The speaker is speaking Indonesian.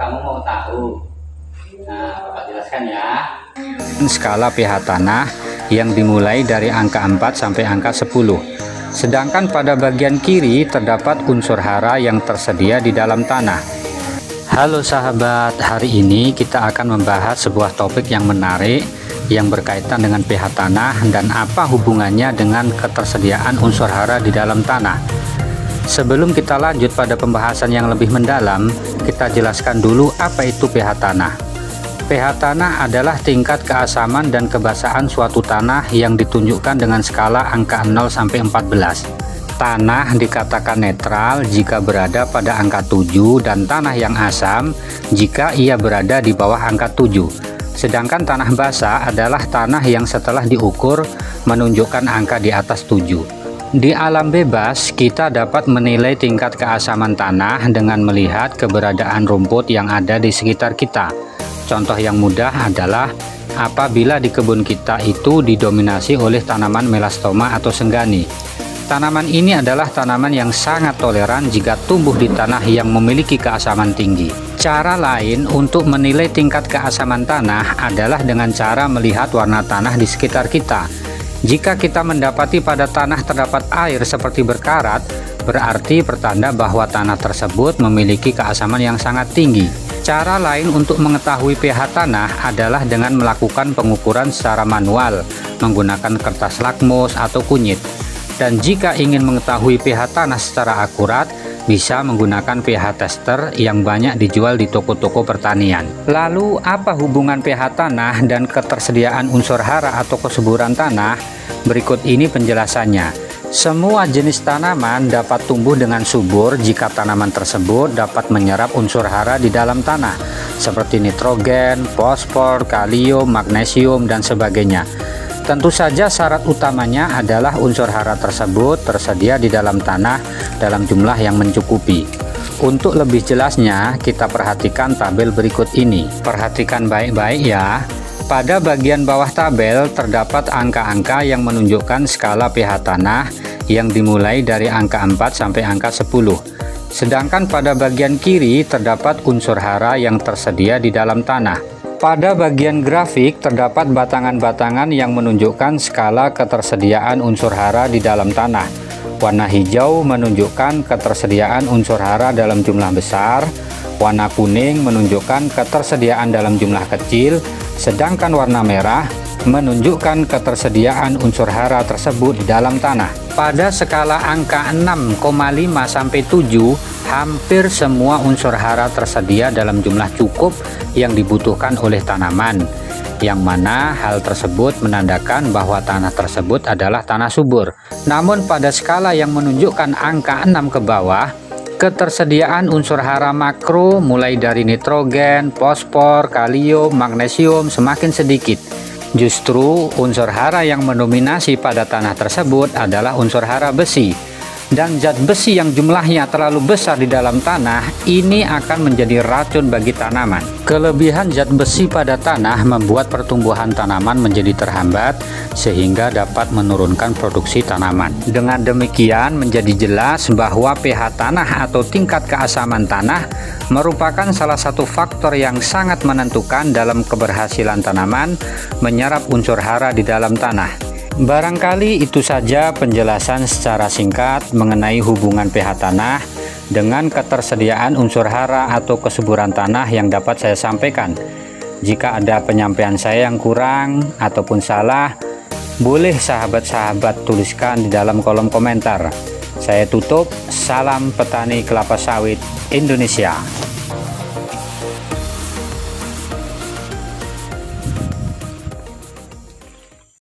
kamu mau tahu? Nah, Bapak jelaskan ya. Skala pH tanah yang dimulai dari angka 4 sampai angka 10. Sedangkan pada bagian kiri terdapat unsur hara yang tersedia di dalam tanah. Halo sahabat, hari ini kita akan membahas sebuah topik yang menarik yang berkaitan dengan pH tanah dan apa hubungannya dengan ketersediaan unsur hara di dalam tanah. Sebelum kita lanjut pada pembahasan yang lebih mendalam, kita jelaskan dulu apa itu pH tanah. pH tanah adalah tingkat keasaman dan kebasahan suatu tanah yang ditunjukkan dengan skala angka 0 sampai 14. Tanah dikatakan netral jika berada pada angka 7 dan tanah yang asam jika ia berada di bawah angka 7. Sedangkan tanah basah adalah tanah yang setelah diukur menunjukkan angka di atas 7. Di alam bebas, kita dapat menilai tingkat keasaman tanah dengan melihat keberadaan rumput yang ada di sekitar kita. Contoh yang mudah adalah apabila di kebun kita itu didominasi oleh tanaman melastoma atau senggani. Tanaman ini adalah tanaman yang sangat toleran jika tumbuh di tanah yang memiliki keasaman tinggi. Cara lain untuk menilai tingkat keasaman tanah adalah dengan cara melihat warna tanah di sekitar kita. Jika kita mendapati pada tanah terdapat air seperti berkarat, berarti pertanda bahwa tanah tersebut memiliki keasaman yang sangat tinggi. Cara lain untuk mengetahui pH tanah adalah dengan melakukan pengukuran secara manual menggunakan kertas lakmus atau kunyit. Dan jika ingin mengetahui pH tanah secara akurat, bisa menggunakan pH tester yang banyak dijual di toko-toko pertanian. Lalu, apa hubungan pH tanah dan ketersediaan unsur hara atau kesuburan tanah? Berikut ini penjelasannya. Semua jenis tanaman dapat tumbuh dengan subur jika tanaman tersebut dapat menyerap unsur hara di dalam tanah, seperti nitrogen, fosfor, kalium, magnesium, dan sebagainya. Tentu saja syarat utamanya adalah unsur hara tersebut tersedia di dalam tanah dalam jumlah yang mencukupi. Untuk lebih jelasnya, kita perhatikan tabel berikut ini. Perhatikan baik-baik ya. Pada bagian bawah tabel terdapat angka-angka yang menunjukkan skala pH tanah yang dimulai dari angka 4 sampai angka 10. Sedangkan pada bagian kiri terdapat unsur hara yang tersedia di dalam tanah. Pada bagian grafik terdapat batangan-batangan yang menunjukkan skala ketersediaan unsur hara di dalam tanah. Warna hijau menunjukkan ketersediaan unsur hara dalam jumlah besar, warna kuning menunjukkan ketersediaan dalam jumlah kecil, sedangkan warna merah menunjukkan ketersediaan unsur hara tersebut di dalam tanah. Pada skala angka 6,5 sampai 7, hampir semua unsur hara tersedia dalam jumlah cukup yang dibutuhkan oleh tanaman, yang mana hal tersebut menandakan bahwa tanah tersebut adalah tanah subur. Namun pada skala yang menunjukkan angka 6 ke bawah, ketersediaan unsur hara makro mulai dari nitrogen, fosfor, kalium, magnesium semakin sedikit. Justru unsur hara yang mendominasi pada tanah tersebut adalah unsur hara besi. Dan zat besi yang jumlahnya terlalu besar di dalam tanah ini akan menjadi racun bagi tanaman. Kelebihan zat besi pada tanah membuat pertumbuhan tanaman menjadi terhambat sehingga dapat menurunkan produksi tanaman. Dengan demikian menjadi jelas bahwa pH tanah atau tingkat keasaman tanah merupakan salah satu faktor yang sangat menentukan dalam keberhasilan tanaman menyerap unsur hara di dalam tanah. Barangkali itu saja penjelasan secara singkat mengenai hubungan pH tanah dengan ketersediaan unsur hara atau kesuburan tanah yang dapat saya sampaikan. Jika ada penyampaian saya yang kurang ataupun salah, boleh sahabat-sahabat tuliskan di dalam kolom komentar. Saya tutup, salam petani kelapa sawit Indonesia.